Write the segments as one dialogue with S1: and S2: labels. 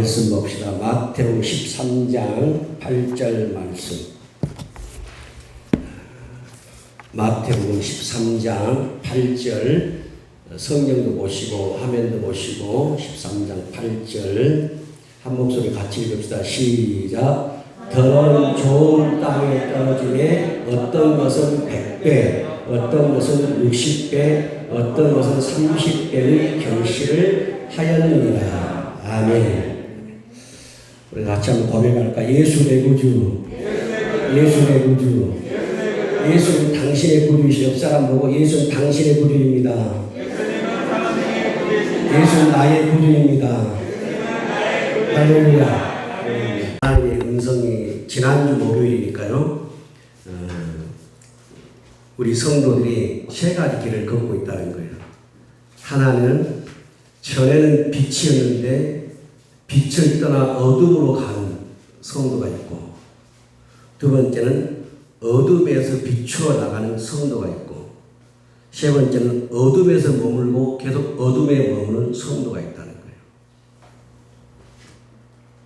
S1: 말씀 봅시다. 마태복음 13장 8절 말씀. 마태복음 13장 8절 성경도 보시고 화면도 보시고 13장 8절 한 목소리 같이 읽읍시다. 시작. 더러운 좋은 땅에 떨어지매 어떤 것은 100배, 어떤 것은 60배, 어떤 것은 30배의 결실을 하였느니라. 아멘. 우리 같이 한번 고백할까? 예수 내 구주, 예수 내 구주, 예수는 당신의 구주이시. 옆 사람 보고 예수는 당신의 구주입니다. 예수는 나의 구주입니다. 할렐루야. 하나님의 음성이 지난주 목요일이니까요. 우리 성도들이 세 가지 길을 걷고 있다는 거예요. 하나는 전에는 빛이었는데 빛을 떠나 어둠으로 가는 성도가 있고, 두 번째는 어둠에서 비추어 나가는 성도가 있고, 세 번째는 어둠에서 머물고 계속 어둠에 머무는 성도가 있다는 거예요.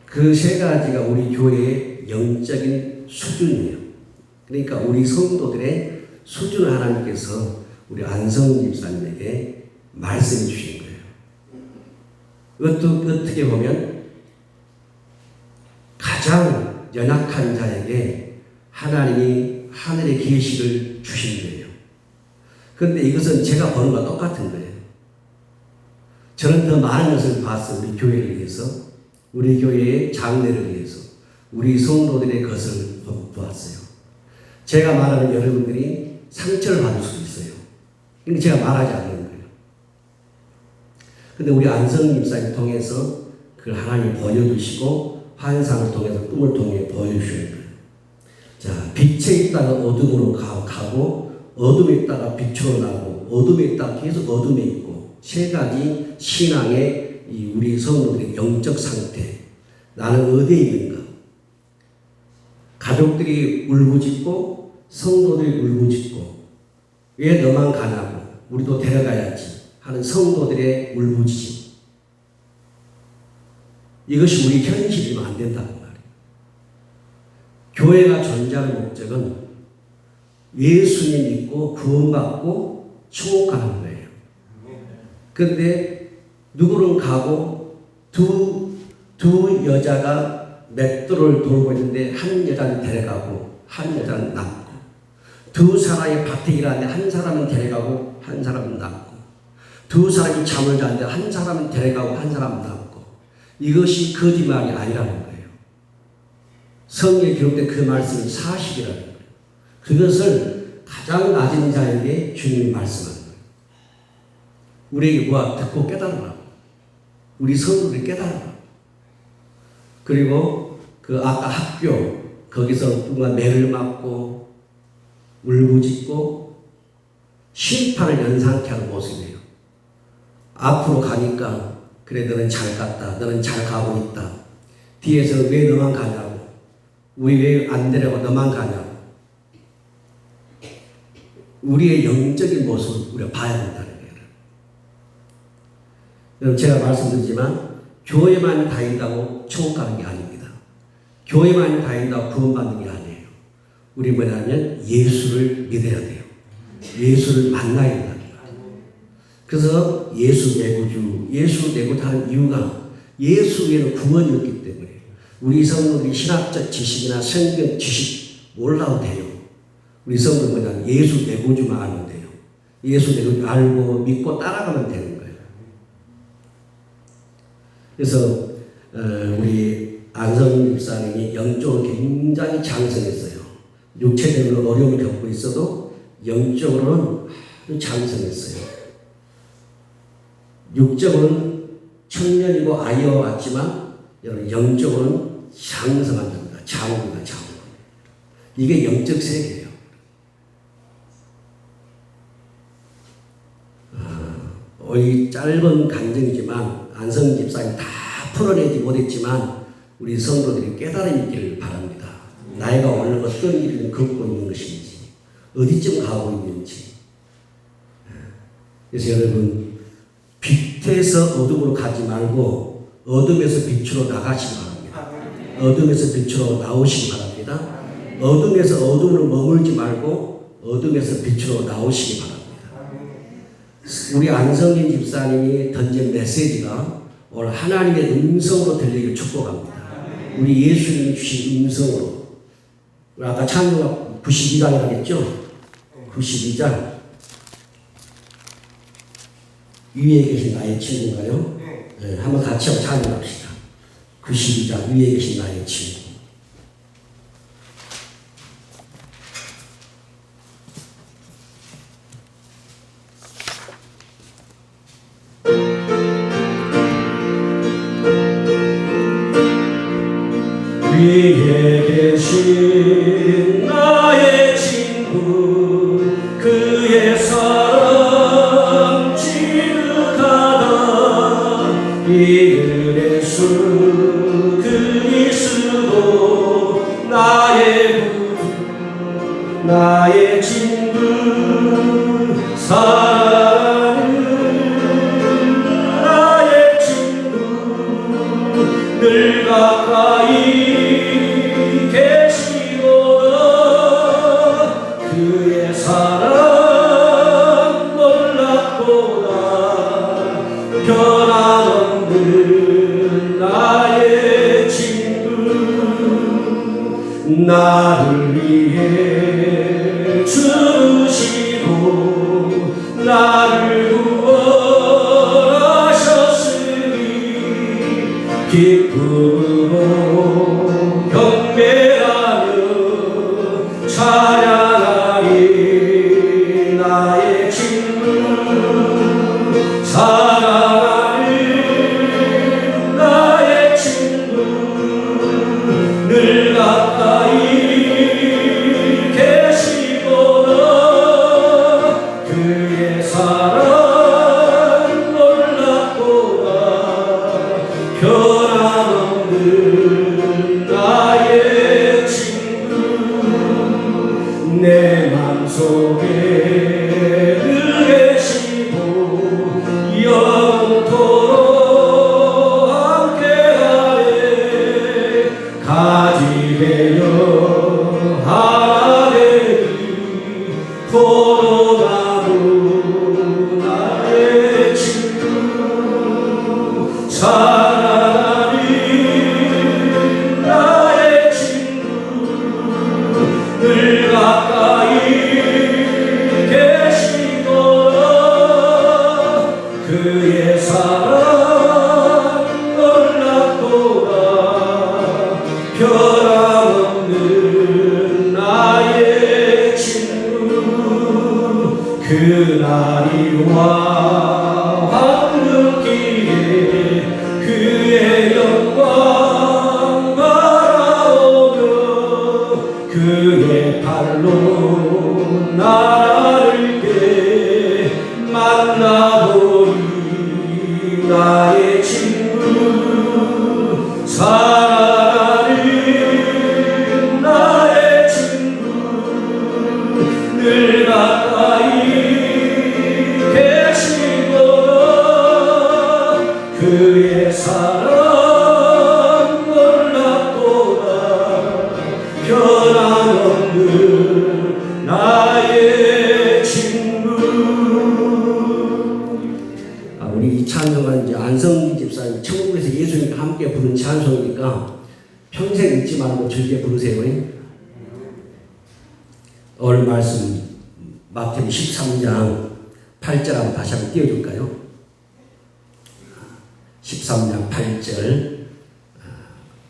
S1: 그 세 가지가 우리 교회의 영적인 수준이에요. 그러니까 우리 성도들의 수준을 하나님께서 우리 안성 집사님에게 말씀해 주신 거예요. 어떻게 보면 가장 연약한 자에게 하나님이 하늘의 계시를 주신 거예요. 그런데 이것은 제가 보는 것과 똑같은 거예요. 저는 더 많은 것을 봤어요. 우리 교회를 위해서, 우리 교회의 장래를 위해서, 우리 성도들의 것을 보았어요. 제가 말하는 여러분들이 상처를 받을 수도 있어요. 그러니까 제가 말하지 않는 거예요. 근데 우리 안성 집사님 통해서 그걸 하나님이 보여주시고 환상을 통해서 꿈을 통해 보여주시는 거예요. 자, 빛에 있다가 어둠으로 가고, 어둠에 있다가 빛으로 나고, 어둠에 있다가 계속 어둠에 있고, 세 가지 신앙의 우리 성도들의 영적 상태. 나는 어디에 있는가? 가족들이 울부짖고 성도들이 울부짖고, 왜 너만 가냐고, 우리도 데려가야지 하는 성도들의 울부짖음. 이것이 우리 현실이면 안 된다는 말이에요. 교회가 존재하는 목적은 예수님 믿고 구원받고 축복하는 거예요. 그런데 누구는 가고 두 여자가 맷돌을 돌고 있는데 한 여자는 데려가고 한 여자는 남고, 두 사람이 밭에 일하는데 한 사람은 데려가고 한 사람은 남고, 두 사람이 잠을 자는데 한 사람은 데려가고 한 사람은 남고. 이것이 거짓말이 아니라는 거예요. 성경에 기록된 그 말씀이 사실이라는 거예요. 그것을 가장 낮은 자에게 주님이 말씀하는 거예요. 우리에게 듣고 깨달으라고. 우리 성도들이 깨달으라고. 그리고 그 아까 학교, 거기서 누가 매를 맞고 울부짖고 심판을 연상케 하는 모습이에요. 앞으로 가니까 그래 너는 잘 갔다. 너는 잘 가고 있다. 뒤에서 왜 너만 가냐고. 우리 왜 안 데려고 너만 가냐고. 우리의 영적인 모습을 우리가 봐야 된다는 거예요. 여러분 제가 말씀드리지만 교회만 다닌다고 천국 가는 게 아닙니다. 교회만 다닌다고 구원받는 게 아니에요. 우리 뭐냐면 예수를 믿어야 돼요. 예수를 만나야 된다. 그래서 예수 내 구주, 예수 내 구주 하는 이유가 예수 외에는 구원이 없기 때문에. 우리 성도들이 신학적 지식이나 성경 지식 몰라도 돼요. 우리 성도는 뭐냐, 예수 내 구주만 알면 돼요. 예수 내 구주 알고 믿고 따라가면 되는 거예요. 그래서 우리 안성 집사님이 영적으로 굉장히 장성했어요. 육체적으로 어려움을 겪고 있어도 영적으로는 아주 장성했어요. 육적으로는 청년이고 아이와 같지만 여러분 영적으로는 장성한 겁니다. 자우입니다. 자우. 이게 영적 세계예요. 이 짧은 간증이지만 안성 집사님 다 풀어내지 못했지만 우리 성도들이 깨달음이 있기를 바랍니다. 나이가 오늘 어떤 일을 겪고 있는 것인지, 어디쯤 가고 있는지. 그래서 여러분 빛에서 어둠으로 가지 말고 어둠에서 빛으로 나가시기 바랍니다. 어둠에서 빛으로 나오시기 바랍니다. 어둠에서 어둠으로 머물지 말고 어둠에서 빛으로 나오시기 바랍니다. 우리 안성진 집사님이 던진 메시지가 오늘 하나님의 음성으로 들리길 축복합니다. 우리 예수님이 주신 음성으로. 아까 찬송가 92장이라고 했죠? 92장. 위에 계신 나의 친구인가요? 네, 한번 같이 한번 찬양합시다. 92장 위에 계신 나의 친구.
S2: 위에 계신 나의 친구 그의 사랑 지극하다 이름의 수 그리스도 나의 구주 나의 친구 사랑하는 나의 친구 늘 가까이 그의 사랑 놀랍도다 변함없는 나의 친구 나를 위해 죽으시고 나를 구원하셨으니 기쁨으로 경배하며 찬양하리 나의 친구 사랑하는 나의 친구 늘 가까이 계시거나 그의 사랑 놀랍도다 변함없는 나의 친구 내 맘속에 늘 계시고 영원토록 함께하네 가지 되어 하나 되리 포도나무 나의 친구 사랑하는 나의 친구 늘 가까이 계시거나 그의 사랑 놀랍도다 변함없는 나의 친구 그날이 와 황금길에 그의 영광 바라오며 그의 발로 나를 게 만나보니 나의 친구 사랑하는 나의 친구 늘 가까이 계시거나 그의 사랑 놀랍도다 변함없는 나의 친구.
S1: 우리 이 찬송은 이제 안성진 집사님 천국에서 예수님과 함께 부른 찬송이니까 평생 잊지 말고 즐겨 부르세요. 오늘 말씀 마태복음 13장 8절 한번 다시 한번 띄워줄까요? 13장 8절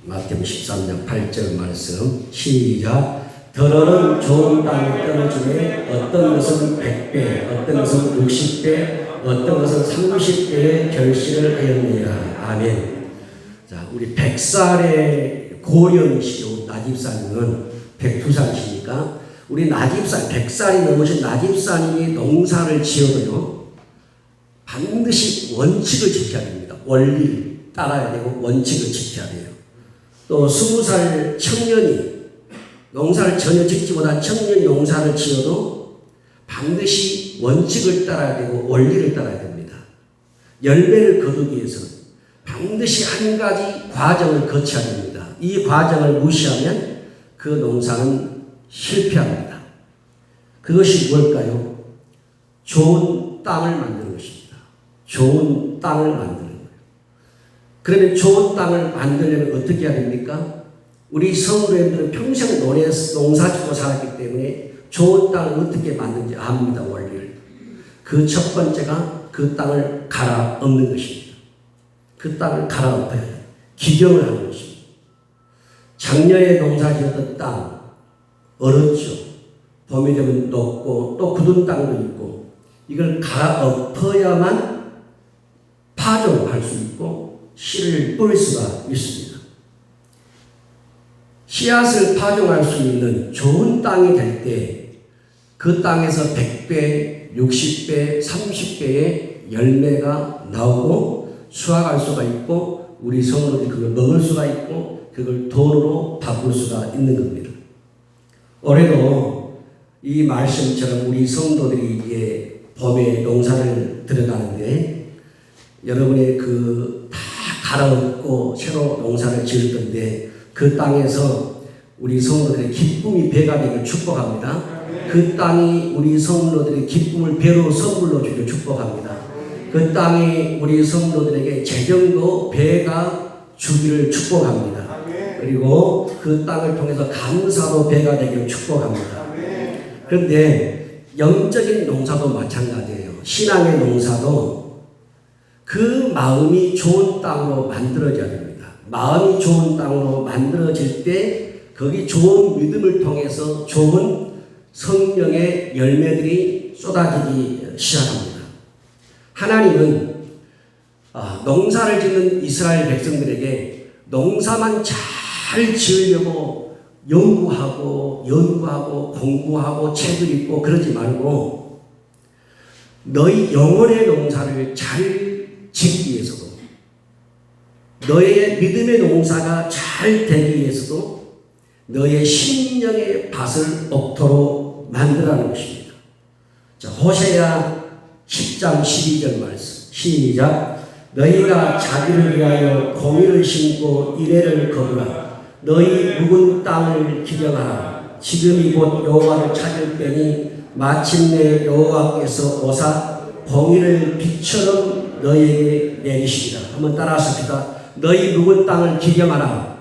S1: 마태복음 13장 8절 말씀 시작. 더러는 좋은 땅에 떨어지매 어떤 것은 100배 어떤 것은 60배 어떤 것은 30배의 결실을 하였느니라. 아멘. 자, 우리 100살의 고령이시죠. 나집사님은 102살이시니까 우리 나집사 100살이 넘으신 나집사님이 농사를 지어도요 반드시 원칙을 지켜야 됩니다. 원리 따라야 되고 원칙을 지켜야 돼요. 또 20살 청년이 농사를 전혀 짓지 못한 청년이 농사를 지어도 반드시 원칙을 따라야 되고 원리를 따라야 됩니다. 열매를 거두기 위해서 반드시 한 가지 과정을 거쳐야 됩니다. 이 과정을 무시하면 그 농사는 실패합니다. 그것이 뭘까요? 좋은 땅을 만드는 것입니다. 좋은 땅을 만드는 거예요. 그러면 좋은 땅을 만들려면 어떻게 해야 됩니까? 우리 성도님들은 평생 농사 짓고 살았기 때문에 좋은 땅을 어떻게 만드는지 압니다, 원리를. 그 첫 번째가 그 땅을 갈아엎는 것입니다. 그 땅을 갈아엎어야 해요. 기경을 하는 것입니다. 작년에 농사 지었던 땅, 얼었죠. 봄이 되면 녹고 또 굳은 땅도 있고, 이걸 갈아엎어야만 파종할 수 있고 씨를 뿌릴 수가 있습니다. 씨앗을 파종할 수 있는 좋은 땅이 될 때 그 땅에서 100배, 60배, 30배의 열매가 나오고 수확할 수가 있고 우리 성도들이 그걸 먹을 수가 있고 그걸 돈으로 바꿀 수가 있는 겁니다. 올해도 이 말씀처럼 우리 성도들이 이제 봄에 농사를 들어가는데 여러분의 그 다 갈아엎고 새로 농사를 지을 건데 그 땅에서 우리 성도들의 기쁨이 배가 되길 축복합니다. 그 땅이 우리 성도들의 기쁨을 배로 선물로 주길 축복합니다. 그 땅이 우리 성도들에게 재정도 배가 주기를 축복합니다. 그리고 그 땅을 통해서 감사도 배가 되길 축복합니다. 그런데 영적인 농사도 마찬가지예요. 신앙의 농사도 그 마음이 좋은 땅으로 만들어져야 됩니다. 마음이 좋은 땅으로 만들어질 때 거기 좋은 믿음을 통해서 좋은 성령의 열매들이 쏟아지기 시작합니다. 하나님은 농사를 짓는 이스라엘 백성들에게 농사만 잘 지으려고 연구하고 공부하고 책을 읽고 그러지 말고 너희 영혼의 농사를 잘 짓기 위해서도 너의 믿음의 농사가 잘 되기 위해서도 너의 심령의 밭을 옥토로 만들라는 것입니다. 자, 호세아 10장 12절 말씀 시작. 너희가 자기를 위하여 공의를 심고 이레를 거두라. 너희 묵은 땅을 기경하라. 지금이 곧 여호와를 찾을 때니 마침내 여호와께서 오사 공의를 빛처럼 너희에게 내리시리라. 한번 따라서 합시다. 너희 묵은 땅을 기경하라.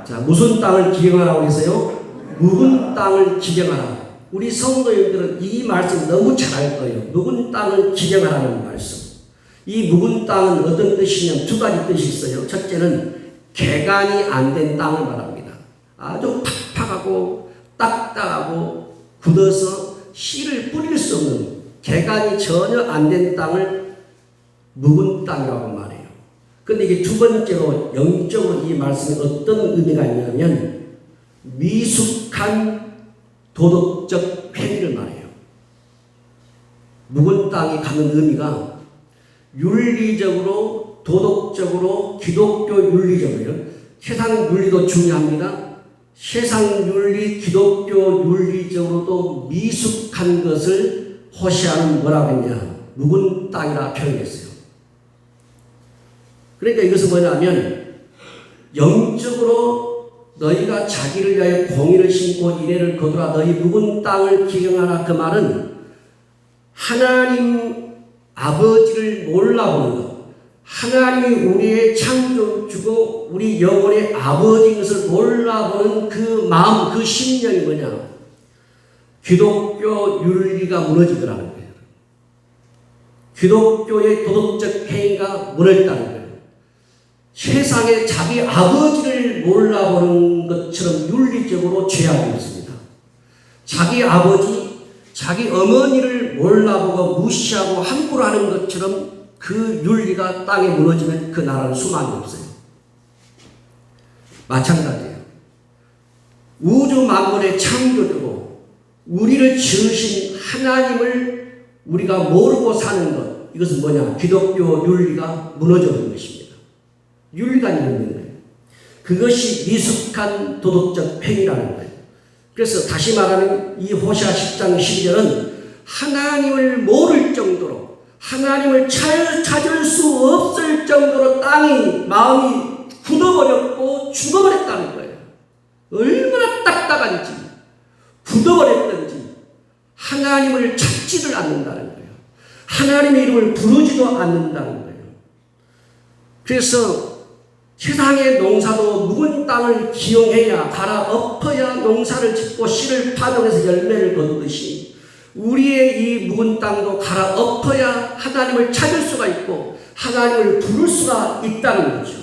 S1: 자, 무슨 땅을 기경하라고 했어요? 묵은 땅을 기경하라. 우리 성도님들은 이 말씀 너무 잘 알 거예요. 묵은 땅을 기경하라는 말씀. 이 묵은 땅은 어떤 뜻이냐면 두 가지 뜻이 있어요. 첫째는 개간이 안 된 땅을 말합니다. 아주 팍팍하고 딱딱하고 굳어서 씨를 뿌릴 수 없는 개간이 전혀 안 된 땅을 묵은 땅이라고 말해요. 근데 이게 두 번째로 영적으로 이 말씀에 어떤 의미가 있냐면 미숙한 도덕적 행위를 말해요. 묵은 땅이 갖는 의미가 윤리적으로, 도덕적으로, 기독교 윤리적으로요. 세상 윤리도 중요합니다. 세상 윤리, 기독교 윤리적으로도 미숙한 것을 호세아는 뭐라고 했냐? 묵은 땅이라 표현했어요. 그러니까 이것은 뭐냐면 영적으로 너희가 자기를 위하여 공의를 심고 이레를 거두라. 너희 묵은 땅을 기경하라. 그 말은 하나님 아버지를 몰라보는 것. 하나님이 우리의 창조주고 우리 영혼의 아버지인 것을 몰라보는 그 마음, 그 심령이 뭐냐? 기독교 윤리가 무너지더라는 거예요. 기독교의 도덕적 행위가 무너졌다는 거예요. 세상에 자기 아버지를 몰라보는 것처럼 윤리적으로 죄악이 있습니다. 자기 아버지, 자기 어머니를 몰라보고 무시하고 함부로 하는 것처럼 그 윤리가 땅에 무너지면 그 나라는 수만이 없어요. 마찬가지예요. 우주 만물의 창조주고 우리를 지으신 하나님을 우리가 모르고 사는 것, 이것은 뭐냐? 기독교 윤리가 무너져버린 것입니다. 윤리가 있는 거예요. 그것이 미숙한 도덕적 행위라는 거예요. 그래서 다시 말하면 이 호세아 10장 12절은 하나님을 모를 정도로 하나님을 찾을 수 없을 정도로 마음이 굳어버렸고 죽어버렸다는 거예요. 얼마나 딱딱한지, 굳어버렸던지 하나님을 찾지를 않는다는 거예요. 하나님의 이름을 부르지도 않는다는 거예요. 그래서 세상의 농사도 묵은 땅을 기용해야 갈아엎어야 농사를 짓고 씨를 파종해서 열매를 거두듯이 우리의 이 묵은 땅도 갈아엎어야 하나님을 찾을 수가 있고 하나님을 부를 수가 있다는 거죠.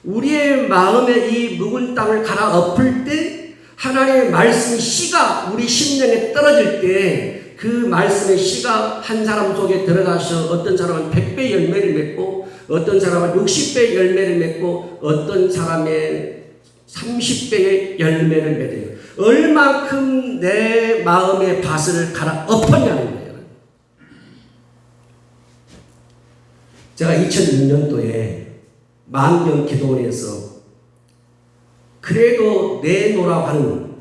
S1: 우리의 마음에 이 묵은 땅을 갈아엎을 때 하나님의 말씀의 씨가 우리 심령에 떨어질 때 그 말씀의 씨가 한 사람 속에 들어가서 어떤 사람은 100배 열매를 맺고 어떤 사람은 60배 열매를 맺고 어떤 사람의 30배의 열매를 맺어요. 얼마큼 내 마음의 밭을 갈아엎었냐는 거예요. 제가 2006년도에 만경 기도원에서 그래도 내노라고 하는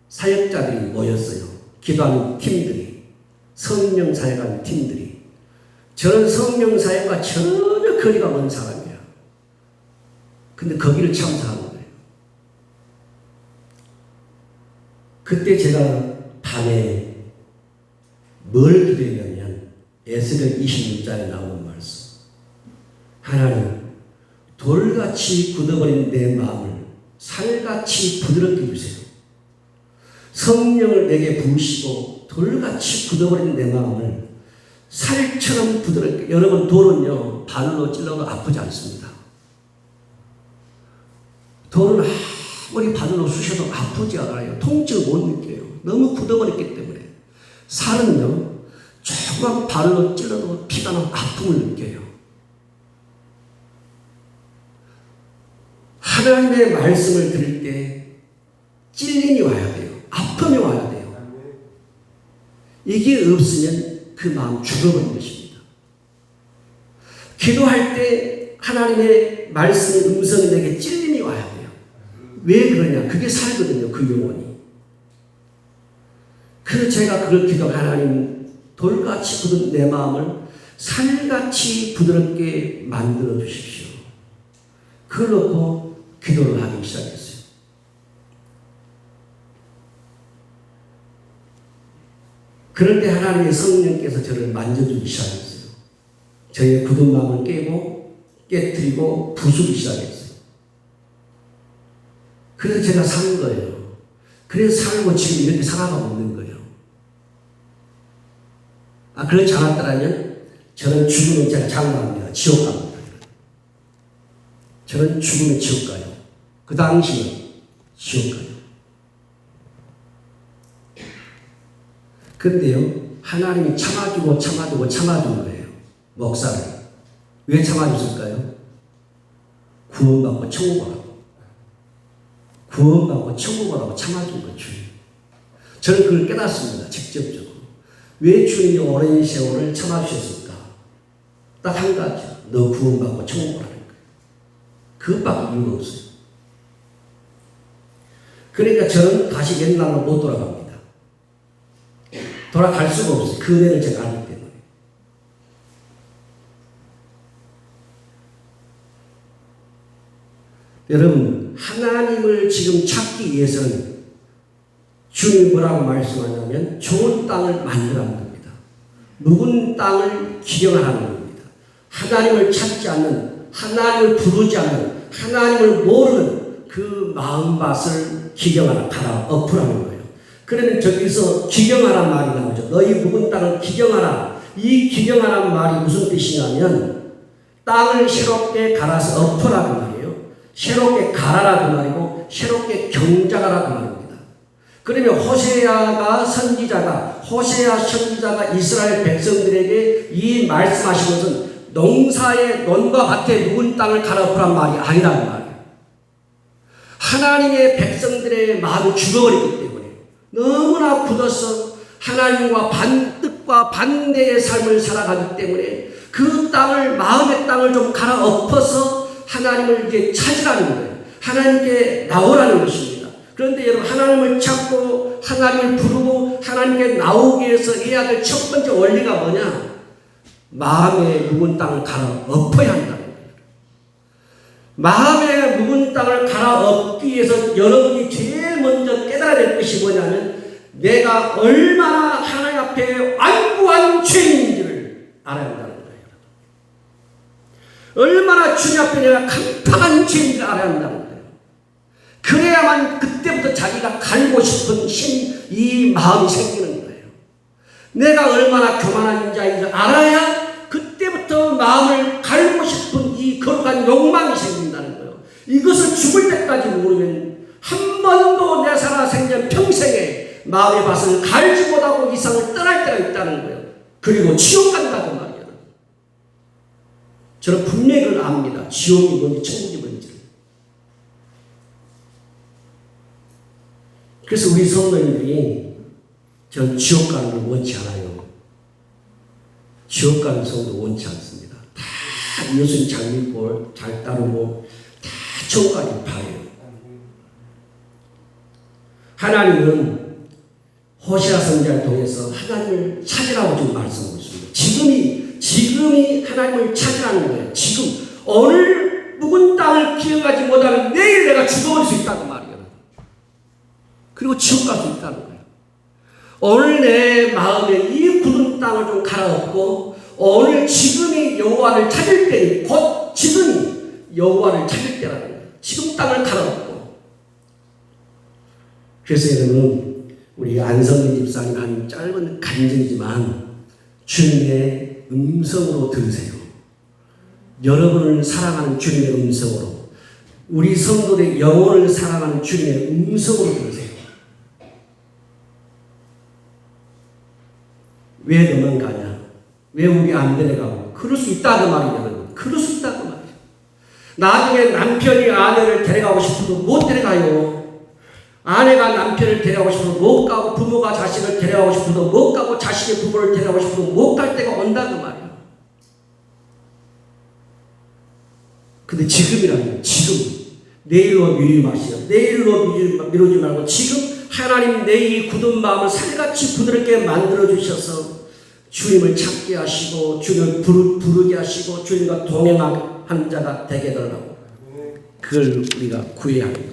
S1: 사역자들이 모였어요. 기도하는 팀들이, 성령 사역하는 팀들이. 저는 성령 사역과 전혀 거리가 먼 사람이야. 근데 거기를 참석한 거예요. 그때 제가 밤에 뭘 기도했냐면 에스겔 26장에 나오는 말씀. 하나님, 돌같이 굳어버린 내 마음을 살같이 부드럽게 주세요. 성령을 내게 부으시고 돌같이 굳어버린 내 마음을 살처럼 부드럽게. 여러분, 돌은요 발로 찔러도 아프지 않습니다. 돌은 아무리 발로 쑤셔도 아프지 않아요. 통증을 못 느껴요. 너무 굳어버렸기 때문에. 살은요 조금만 발로 찔러도 피가 나고 아픔을 느껴요. 하나님의 말씀을 들을 때 찔림이 와야 돼요. 아픔이 와야 돼요. 이게 없으면 그 마음 죽어버린 것입니다. 기도할 때 하나님의 말씀의 음성이 내게 찔림이 와야 돼요. 왜 그러냐? 그게 살거든요. 그 영혼이. 그래서 제가 그걸 기도하고 하나님, 돌같이 굳은 내 마음을 살같이 부드럽게 만들어 주십시오. 그걸 놓고 기도를 하기 시작했어요. 그런데 하나님의 성령께서 저를 만져주기 시작했어요. 저의 굳은 마음을 깨뜨리고 부수기 시작했어요. 그래서 제가 산 거예요. 그래서 살고 지금 이렇게 살아가고 있는 거예요. 그렇지 않았더라면 저는 죽으면 제가 장담합니다. 지옥 갑니다. 저는 죽으면 지옥 가요. 그 당시는 지옥 가요. 그런데요, 하나님이 참아주고 참아준 거예요. 목사를. 왜 참아줬을까요? 구원받고 천국 가라고. 구원받고 천국 가라고 참아준 거죠. 저는 그걸 깨닫습니다. 직접적으로. 왜 주님이 오랜 세월을 참아주셨을까? 딱 한 가지. 너 구원받고 천국 가라는 거예요. 그것밖에 이유가 없어요. 그러니까 저는 다시 옛날로 못 돌아갑니다. 돌아갈 수가 없어요. 그 은혜를 제가 알기 때문에. 여러분, 하나님을 지금 찾기 위해서는 주님이 뭐라고 말씀하냐면 좋은 땅을 만들라는 겁니다. 묵은 땅을 기경하라는 겁니다. 하나님을 찾지 않는, 하나님을 부르지 않는, 하나님을 모르는 그 마음밭을 기경하라, 갈아엎으라는 거예요. 그러면 저기서 기경하란 말이 나오죠. 너희 묵은 땅을 기경하라. 이 기경하란 말이 무슨 뜻이냐면 땅을 새롭게 갈아서 엎으라는 말이에요. 새롭게 갈아라는 말이고 새롭게 경작하라는 말입니다. 그러면 호세아 선지자가 이스라엘 백성들에게 이 말씀하신 것은 농사의 논과 밭에 묵은 땅을 갈아엎으란 말이 아니라는 말이에요. 하나님의 백성들의 마음이 죽어버렸기 때문에 너무나 굳어서 하나님과 뜻과 반대의 삶을 살아가기 때문에 그 땅을, 마음의 땅을 좀 갈아엎어서 하나님을 이제 찾으라는 거예요. 하나님께 나오라는 것입니다. 그런데 여러분, 하나님을 찾고 하나님을 부르고 하나님께 나오기 위해서 해야 될 첫 번째 원리가 뭐냐? 마음의 묵은 땅을 갈아 엎어야 한다는 거예요. 마음의 묵은 땅을 갈아 엎기 위해서 여러분이 제일 먼저 깨달아야 될 것이 뭐냐면 내가 얼마나 하나님 앞에 완고한 죄인인지를 알아야 한다는 거예요. 얼마나 주님 앞에 내가 강팍한 죄인지를 알아야 한다는 거예요. 그래야만 그때부터 자기가 갈고 싶은 이 마음이 생기는 거예요. 내가 얼마나 교만한 자인지 알아야 그때부터 마음을 갈고 싶은 이 거룩한 욕망이 생긴다는 거예요. 이것을 죽을 때까지 모르면 한 번도 내 살아생전 평생에 마음의 밭을 갈지 못하고 이상을 떠날 때가 있다는 거예요. 그리고 지옥 간다고 말이에요. 저는 분명히 그걸 압니다. 지옥이 뭔지 천국이 뭔지를. 그래서 우리 성도님들이 저는 지옥 가는 걸 원치 않아요. 지옥 가는 성도 원치 않습니다. 다 예수님 잘 믿고 잘 따르고 다 천국 가길 바래요. 하나님은 호시아 선지자를 통해서 하나님을 찾으라고 지금 말씀하고 있습니다. 지금이 하나님을 찾으라는 거예요. 지금 오늘 묵은 땅을 기억하지 못하면 내일 내가 죽어버릴 수 있다고 말이에요. 그리고 지옥 갈 수 있다는 거예요. 오늘 내 마음에 이 굳은 땅을 좀 갈아엎고 오늘 지금이 여호와를 찾을 때니 곧 지금이 여호와를 찾을 때라는 거예요. 지금 땅을 갈아엎고. 그래서 여러분 우리 안성기 집사님 한 짧은 간증이지만 주님의 음성으로 들으세요. 여러분을 사랑하는 주님의 음성으로 우리 성도들의 영혼을 사랑하는 주님의 음성으로 들으세요. 왜 너만 가냐? 왜 우리 안 데려가고? 그럴 수 있다는 말이죠, 여러분. 그럴 수 있다는 말이죠. 나중에 남편이 아내를 데려가고 싶어도 못 데려가요. 아내가 남편을 데려가고 싶어도 못 가고 부모가 자식을 데려가고 싶어도 못 가고 자식이 부모를 데려가고 싶어도 못 갈 때가 온다는 말이에요. 근데 지금이라면 지금 내일로 미루지 마시오. 내일로 미루지 말고 지금 하나님 내 이 굳은 마음을 살같이 부드럽게 만들어 주셔서 주님을 찾게 하시고 주님을 부르게 하시고 주님과 동행하는 자가 되게 되라고 그걸 우리가 구해야 합니다.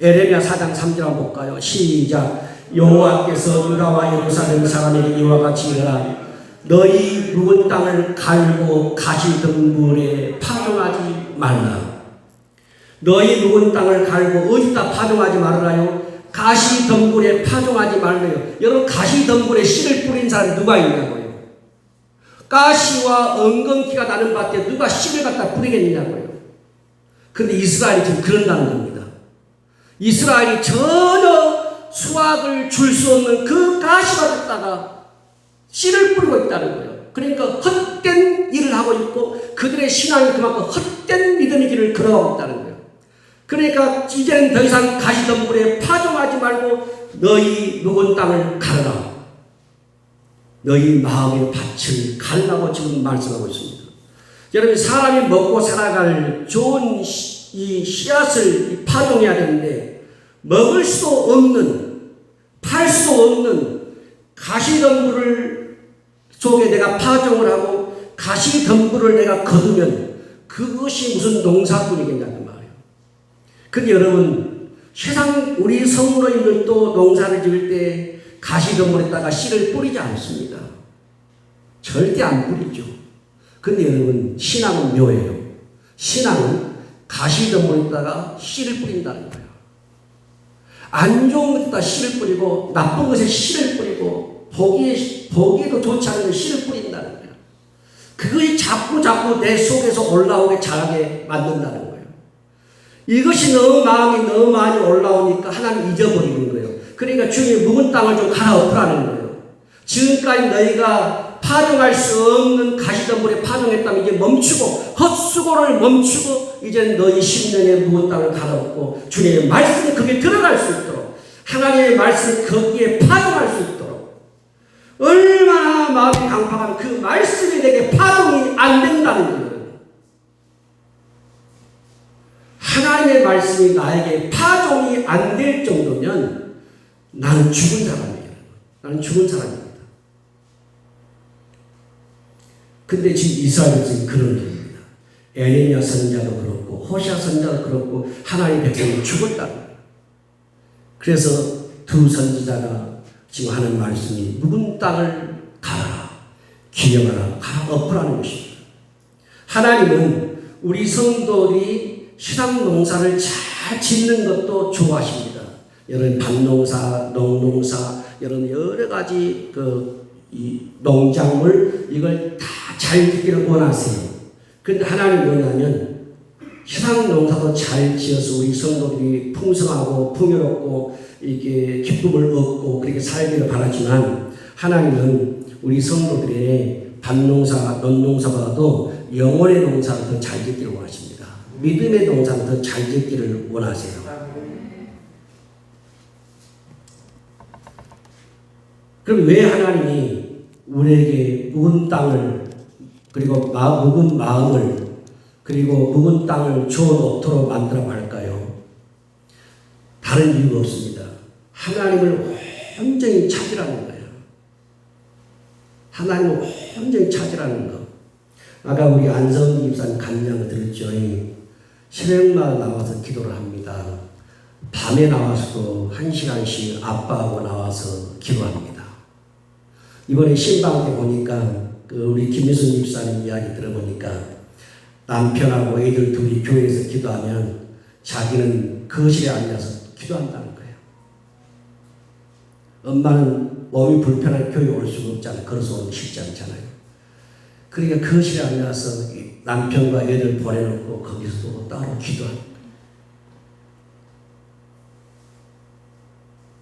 S1: 에레미야 4장 3절 한번 볼까요? 시작. 여호와께서 유다와 예루살렘 사람에게 이와 같이 이르라. 너희 묵은 땅을 갈고 가시덤불에 파종하지 말라. 너희 묵은 땅을 갈고 어디다 파종하지 말라요? 가시덤불에 파종하지 말래요. 여러분 가시덤불에 씨를 뿌린 사람이 누가 있냐고요? 가시와 엉겅퀴가 나는 밭에 누가 씨를 갖다 뿌리겠냐고요? 그런데 이스라엘이 지금 그런다는 겁니다. 이스라엘이 전혀 수확을 줄 수 없는 그 가시밭에다가 씨를 뿌리고 있다는 거예요. 그러니까 헛된 일을 하고 있고 그들의 신앙이 그만큼 헛된 믿음의 길을 걸어가고 있다는 거예요. 그러니까 이제는 더 이상 가시덤불에 파종하지 말고 너희 묵은 땅을 갈아라. 너희 마음의 밭을 갈라고 지금 말씀하고 있습니다. 여러분 사람이 먹고 살아갈 좋은 이 씨앗을 파종해야 되는데 먹을 수도 없는 팔 수도 없는 가시덤불을 속에 내가 파종을 하고 가시덤불을 내가 거두면 그것이 무슨 농사꾼이겠냐는 말이에요. 근데 여러분 세상 우리 성도님들도 농사를 지을 때 가시덤불에다가 씨를 뿌리지 않습니다. 절대 안 뿌리죠. 근데 여러분 신앙은 묘해요. 신앙은 가시덤불에다가 씨를 뿌린다는 거예요. 안 좋은 것에다 씨를 뿌리고 나쁜 것에 씨를 뿌리고 보기에도 좋지 않은 것에 씨를 뿌린다는 거예요. 그것이 자꾸 내 속에서 올라오게 자라게 만든다는 거예요. 이것이 너무 마음이 너무 많이 올라오니까 하나님 잊어버리는 거예요. 그러니까 주님이 묵은 땅을 좀 갈아엎으라는 거예요. 지금까지 너희가 파종할 수 없는 가시덤불에 파종했다면 이제 멈추고 헛수고를 멈추고 이제 너희 심령의 묵은 땅을 갈아엎고 주님의 말씀이 거기에 들어갈 수 있도록 하나님의 말씀이 거기에 파종할 수 있도록 얼마나 마음이 강팍하면 그 말씀이 내게 파종이 안 된다는 거예요. 하나님의 말씀이 나에게 파종이 안 될 정도면 나는 죽은 사람이에요. 나는 죽은 사람입니다. 근데 지금 이스라엘은 지금 그런 일입니다. 에레미야 선지자도 그렇고 호시아 선지자도 그렇고 하나님의 백성이 죽었다. 그래서 두 선지자가 지금 하는 말씀이 묵은 땅을 가라, 기념하라, 가라, 엎으라는 것입니다. 하나님은 우리 성도들이 시상농사를 잘 짓는 것도 좋아하십니다. 여러분 밭농사, 농농사, 여러분 여러 가지 이 농작물 이걸 다 잘 짓기를 원하세요. 그런데 하나님은 뭐냐면 시상농사도 잘 지어서 우리 성도들이 풍성하고 풍요롭고 이게 기쁨을 얻고 그렇게 살기를 바라지만 하나님은 우리 성도들의 밭농사, 논농사보다도 영혼의 농사를 더 잘 짓기를 원하십니다. 믿음의 농사를 더 잘 짓기를 원하세요. 그럼 왜 하나님이 우리에게 묵은 땅을 그리고 묵은 마음을 그리고 묵은 땅을 좋은 옥토로 만들어 할까요? 다른 이유가 없습니다. 하나님을 온전히 찾으라는 거예요. 하나님을 온전히 찾으라는 거. 아까 우리 안성 집사님 간증을 들었죠. 새벽마다 나와서 기도를 합니다. 밤에 나와서도 1시간씩 아빠하고 나와서 기도합니다. 이번에 신방 때 보니까 우리 김유선 집사님 이야기 들어보니까 남편하고 애들 둘이 교회에서 기도하면 자기는 거실에 앉아서 기도한다는 거예요. 엄마는 몸이 불편한 교회에 올 수가 없잖아요. 걸어서 오기 쉽지 않잖아요. 그러니까 거실에 앉아서 남편과 애들 보내놓고 거기서도 따로 기도합니다.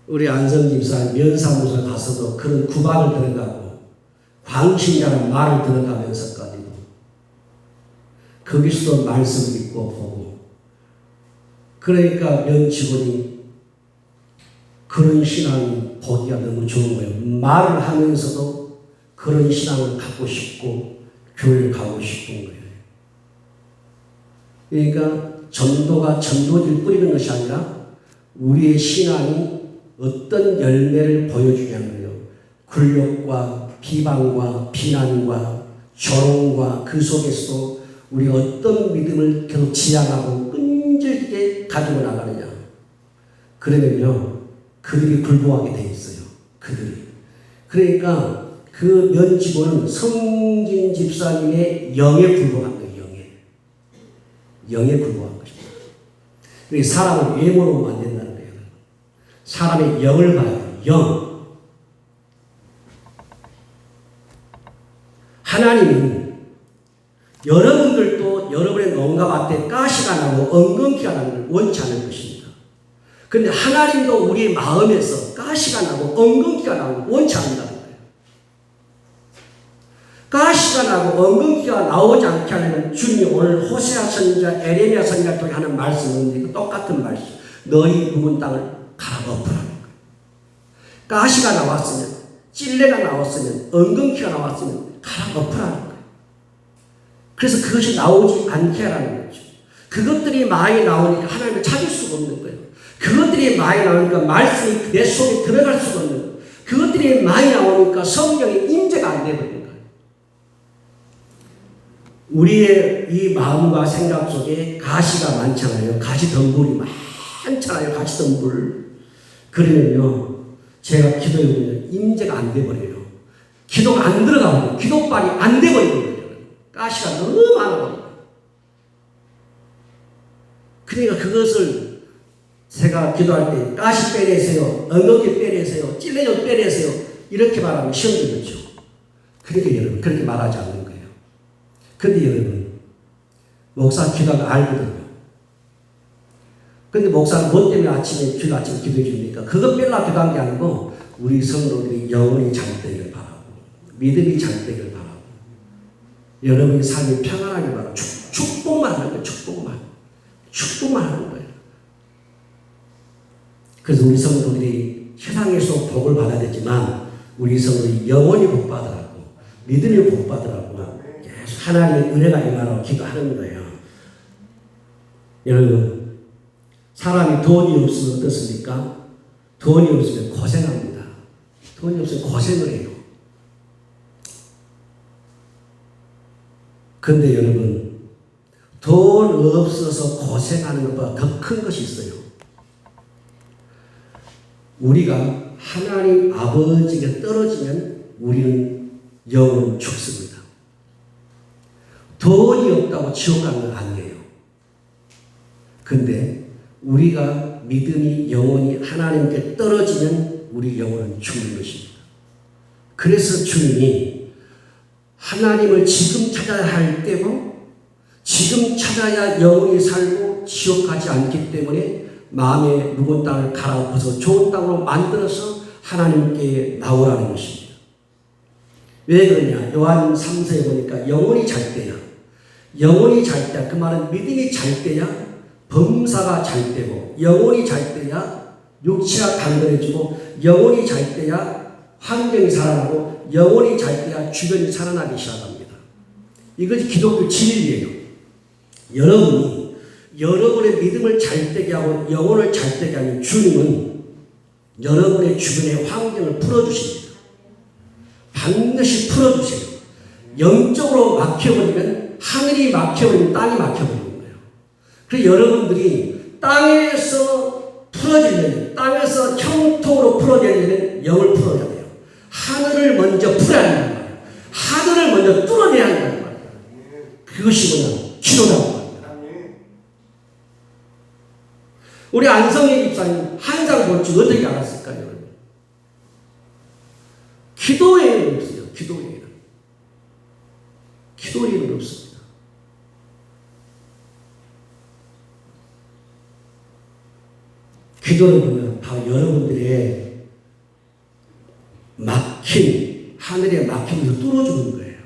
S1: 우리 안성 집사 면사무소 가서도 그런 구박을 들어가고 광신이라는 말을 들어가면서까지도 거기서도 말씀을 읽고 보고 그러니까 면 직원이 그런 신앙이 보기가 너무 좋은 거예요. 말을 하면서도 그런 신앙을 갖고 싶고 교회를 가고 싶은 거예요. 그러니까 전도가 전도지를 뿌리는 것이 아니라 우리의 신앙이 어떤 열매를 보여주냐는 거예요. 굴욕과 비방과 비난과 조롱과 그 속에서도 우리 어떤 믿음을 계속 지향하고 끈질기게 가지고 나가느냐. 그러면요 그들이 굴복하게 돼 있어요. 그들이. 그러니까 그 면직원은 성진 집사님의 영에 굴복한 거예요. 영에 굴복한 것입니다. 그리고 사람을 외모로 보면 안 된다는 거예요. 사람의 영을 봐야 돼요. 영. 하나님은 여러분들도 여러분의 농가밭에 가시가 나고 엉겅퀴가 나는 걸 원치 않을 것입니다. 그런데 하나님도 우리의 마음에서 가시가 나고 엉겅퀴가 나는 걸 원치 않는다는 거예요. 가시가 나고 엉겅퀴가 나오지 않게 하려면 주님이 오늘 호세아 선지자, 에레미야 선지자를 통해 하는 말씀은 똑같은 말씀. 너희 묵은 땅을 갈아엎으라는 거예요. 가시가 나왔으면, 찔레가 나왔으면, 엉겅퀴가 나왔으면 갈아엎으라는 거예요. 그래서 그것이 나오지 않게 하라는 거죠. 그것들이 많이 나오니까 하나님을 찾을 수가 없는 거예요. 그것들이 많이 나오니까 말씀이 내 속에 들어갈 수가 없는 거예요. 그것들이 많이 나오니까 성령의 임재가 안 되버리는 거예요. 우리의 이 마음과 생각 속에 가시가 많잖아요. 가시덤불이 많잖아요. 가시덤불. 그러면요 제가 기도해 보면 임재가 안 돼버려요. 기도가 안 들어가버려요. 기도빨이 안 돼버리는 거예요. 가시가 너무 많아버려요. 그러니까 그것을 제가 기도할 때 가시 빼내세요. 엉겅퀴 빼내세요. 찔레좀 빼내세요. 이렇게 말하면 시험 들겠죠. 그러니까 여러분 그렇게 말하지 않는 거예요. 근데 여러분 목사 기도가 알거든요. 근데 목사는 뭐 때문에 아침에 기도해 줍니까? 그것 빼려고 기도한 게 아니고 우리 성도들이 영혼이 잘 되기를 바라고 믿음이 잘 되기를 바라고 여러분의 삶이 평안하게 바라고 축복만 하는 거예요. 축복만 하는 거예요. 그래서 우리 성도들이 세상에서 복을 받아야 되지만 우리 성도들이 영혼이 복 받으라고 믿음이 복 받으라고 계속 하나님의 은혜가 임하라고 기도하는 거예요. 여러분 사람이 돈이 없으면 어떻습니까? 돈이 없으면 고생합니다. 돈이 없으면 고생을 해요. 근데 여러분, 돈 없어서 고생하는 것보다 더 큰 것이 있어요. 우리가 하나님 아버지에게 떨어지면 우리는 영원히 죽습니다. 돈이 없다고 지옥 가는 건 아니에요. 근데 우리가 믿음이 영원히 하나님께 떨어지면 우리 영혼은 죽는 것입니다. 그래서 주님이 하나님을 지금 찾아야 할 때고 지금 찾아야 영원히 살고 지옥 가지 않기 때문에 마음의 묵은 땅을 갈아엎어서 좋은 땅으로 만들어서 하나님께 나오라는 것입니다. 왜 그러냐? 요한 3서에 보니까 영혼이 잘 때야. 영혼이 잘 때야. 그 말은 믿음이 잘 때야 범사가 잘 되고, 영혼이 잘 때야 육체가 강건해지고, 영혼이 잘 때야 환경이 살아나고, 영혼이 잘 때야 주변이 살아나기 시작합니다. 이것이 기독교 진리예요. 여러분이 여러분의 믿음을 잘 되게 하고 영혼을 잘 되게 하는 주님은 여러분의 주변의 환경을 풀어주십니다. 반드시 풀어주세요. 영적으로 막혀버리면 하늘이 막혀버리면 땅이 막혀버리는 거예요. 그래서 여러분들이 땅에서 풀어지려면, 땅에서 형통으로 풀어지려면 영을 풀어야 돼요. 하늘을 먼저 풀어야 한단 말이에요. 하늘을 먼저 뚫어내야 한단 말이에요. 그것이 뭐냐? 기도라고 합니다. 우리 안성희 집사님 한상 볼 줄 어떻게 알았을까요, 여러분? 기도에는 없어요. 기도에는. 기도에는 없습니다. 기도는 보면 바로 여러분들의 막힌, 하늘의 막힘을 뚫어주는 거예요.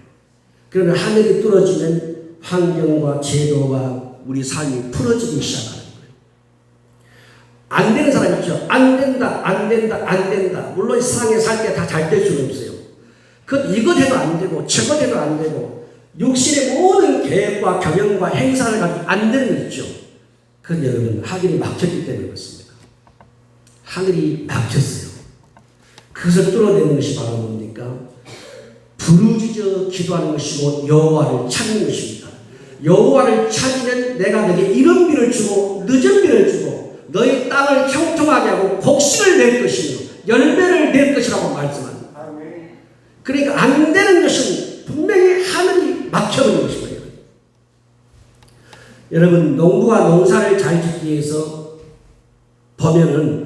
S1: 그러면 하늘이 뚫어지면 환경과 제도와 우리 삶이 풀어지기 시작하는 거예요. 안 되는 사람 있죠. 안 된다, 안 된다, 안 된다. 물론 세상에 살 때 다 잘 될 수는 없어요. 이것 해도 안 되고, 저것 해도 안 되고, 육신의 모든 계획과 경영과 행사를 가지고 안 되는 거 있죠. 그건 여러분, 하늘이 막혔기 때문에 그렇습니다. 하늘이 막혔어요. 그것을 뚫어내는 것이 바로 뭡니까? 부르짖어 기도하는 것이고 여호와를 찾는 것입니다. 여호와를 찾으면 내가 너에게 이른 비를 주고 늦은 비를 주고 너희 땅을 형통하게 하고 곡식을 낼 것이며 열매를 낼 것이라고 말씀합니다. 그러니까 안 되는 것은 분명히 하늘이 막혀버린 것입니다. 여러분, 농부가 농사를 잘 짓기 위해서 보면은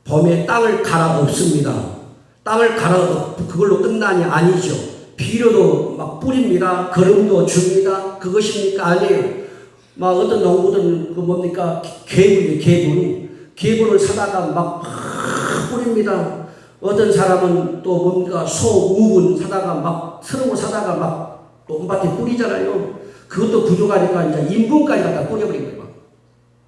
S1: 봄에 땅을 갈아엎습니다. 땅을 갈아엎고 그걸로 끝나니 아니죠. 비료도 막 뿌립니다. 거름도 줍니다. 그것입니까? 아니에요. 막 어떤 농부들은 그 뭡니까? 개분을 사다가 막 뿌립니다. 어떤 사람은 또 뭡니까? 소우분 사다가 막 트럭을 사다가 막 논밭에 뿌리잖아요. 그것도 부족하니까 이제 인분까지 갖다 뿌려버린 거예요.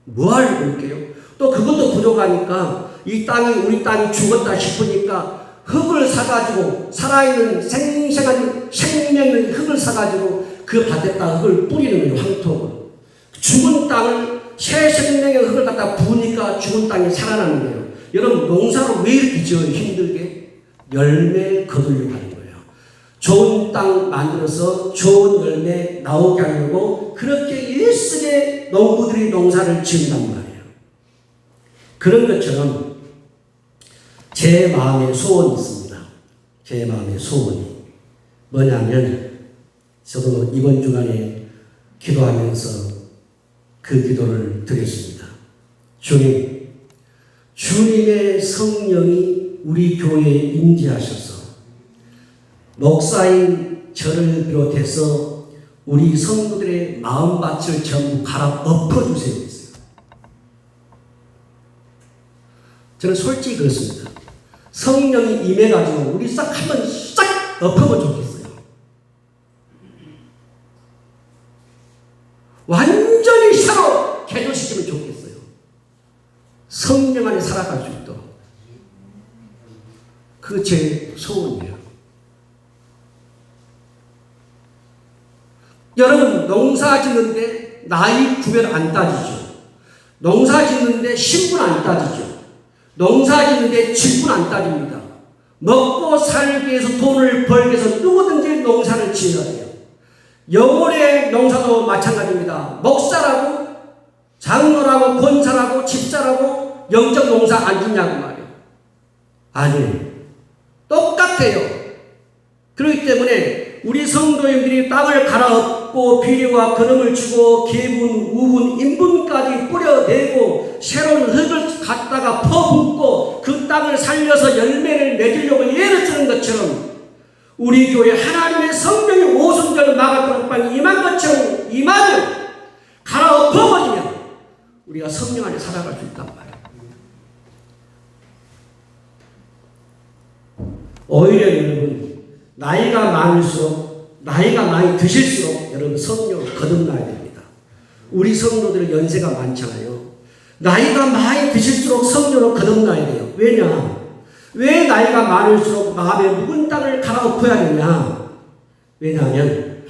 S1: 뭐 하려고 그럴게요? 또 그것도 부족하니까 이 땅이 우리 땅이 죽었다 싶으니까 흙을 사가지고 살아있는 생생한 생명의 흙을 사가지고 그 밭에다 흙을 뿌리는 거예요. 황토로. 죽은 땅을 새 생명의 흙을 갖다 부으니까 죽은 땅이 살아나는 거예요. 여러분, 농사를 왜 이렇게 지어요? 힘들게? 열매 거두려고 하는 거예요. 좋은 땅 만들어서 좋은 열매 나오게 하려고 그렇게 일쓰게 농부들이 농사를 지은단 말이에요. 그런 것처럼 제 마음의 소원이 있습니다. 제 마음의 소원이 뭐냐면, 저도 이번 주간에 기도하면서 그 기도를 드렸습니다. 주님, 주님의 성령이 우리 교회에 임재하셔서 목사인 저를 비롯해서 우리 성도들의 마음밭을 전부 갈아엎어주세요. 저는 솔직히 그렇습니다. 성령이 임해가지고 우리 싹 한번 싹 엎으면 좋겠어요. 완전히 새로 개조시키면 좋겠어요. 성령 안에 살아갈 수 있도록. 그 제 소원이에요. 여러분, 농사 짓는데 나이 구별 안 따지죠. 농사 짓는데 신분 안 따지죠. 농사 짓는데 직분 안 따집니다. 먹고 살기 위해서 돈을 벌기 위해서 누구든지 농사를 지어야 돼요. 영혼의 농사도 마찬가지입니다. 목사라고, 장로라고, 권사라고, 집사라고 영적 농사 안 짓냐고 말이에요. 아니에요. 똑같아요. 그렇기 때문에 우리 성도님들이 땅을 갈아엎고 비료와 거름을 주고 계분, 우분, 인분까지 뿌려대고 새로운 흙을 갖다가 퍼붓고 그 땅을 살려서 열매를 맺으려고 애를 쓰는 것처럼 우리 교회 하나님의 성령의 오순절 마가도락방이 임한 것처럼 임하면 갈아엎어버리면 우리가 성령 안에 살아갈 수 있단 말이에요. 오히려 여러분 나이가 많을수록 나이가 많이 드실수록 여러분 성령을 거듭나야 됩니다. 우리 성도들은 연세가 많잖아요. 나이가 많이 드실수록 성령을 거듭나야 돼요. 왜냐? 왜 나이가 많을수록 마음의 묵은 땅을 갈아엎어야 되냐? 왜냐하면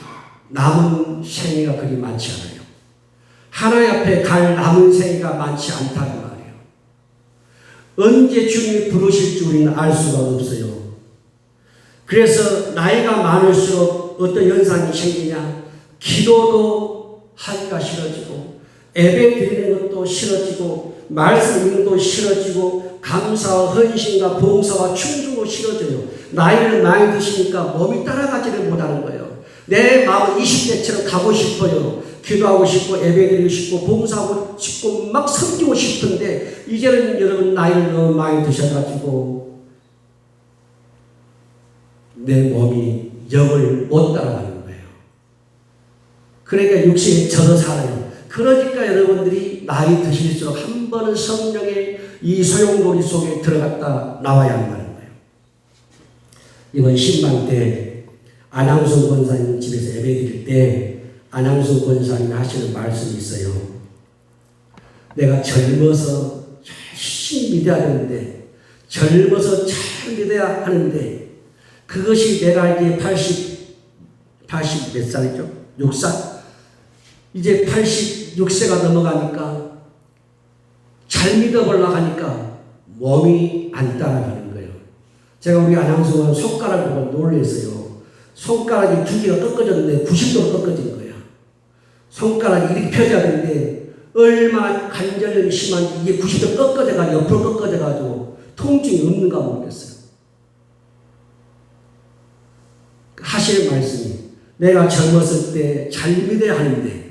S1: 남은 생애가 그리 많지 않아요. 하나님 앞에 갈 남은 생애가 많지 않다는 말이에요. 언제 주님이 부르실지 우리는 알 수가 없어요. 그래서 나이가 많을수록 어떤 현상이 생기냐? 기도도 하기가 싫어지고 예배 드리는 것도 싫어지고 말씀 읽는 것도 싫어지고 감사와 헌신과 봉사와 충성도 싫어져요. 나이를 많이 드시니까 몸이 따라가지를 못하는 거예요. 내 마음은 20대처럼 가고 싶어요. 기도하고 싶고 예배드리고 싶고 봉사하고 싶고 막 섬기고 싶은데 이제는 여러분 나이를 너무 많이 드셔가지고 내 몸이 영을 못 따라가는 거예요. 그러니까 육신에 젖어 살아요. 그러니까 여러분들이 나이 드실수록 한 번은 성령의 이 소용돌이 속에 들어갔다 나와야 한다는 거예요. 이번 신방 때 안항순 권사님 집에서 예배 드릴 때 안항순 권사님이 하시는 말씀이 있어요. 내가 젊어서 열심히 믿어야 되는데 젊어서 잘 믿어야 하는데 그것이 내가 이제 80 몇 살이죠? 6살? 이제 86세가 넘어가니까 잘 믿어보려고 하니까 몸이 안 따라가는 거예요. 제가 우리 안양수가 손가락을 보고 놀랐어요. 손가락이 두 개가 꺾어졌는데 90도로 꺾어진 거야. 손가락이 이렇게 펴져야 되는데 얼마나 관절염이 심한지 이게 90도 꺾어져가지고 옆으로 꺾어져가지고 통증이 없는가 모르겠어요. 하실 말씀이 내가 젊었을 때 잘 믿어야 하는데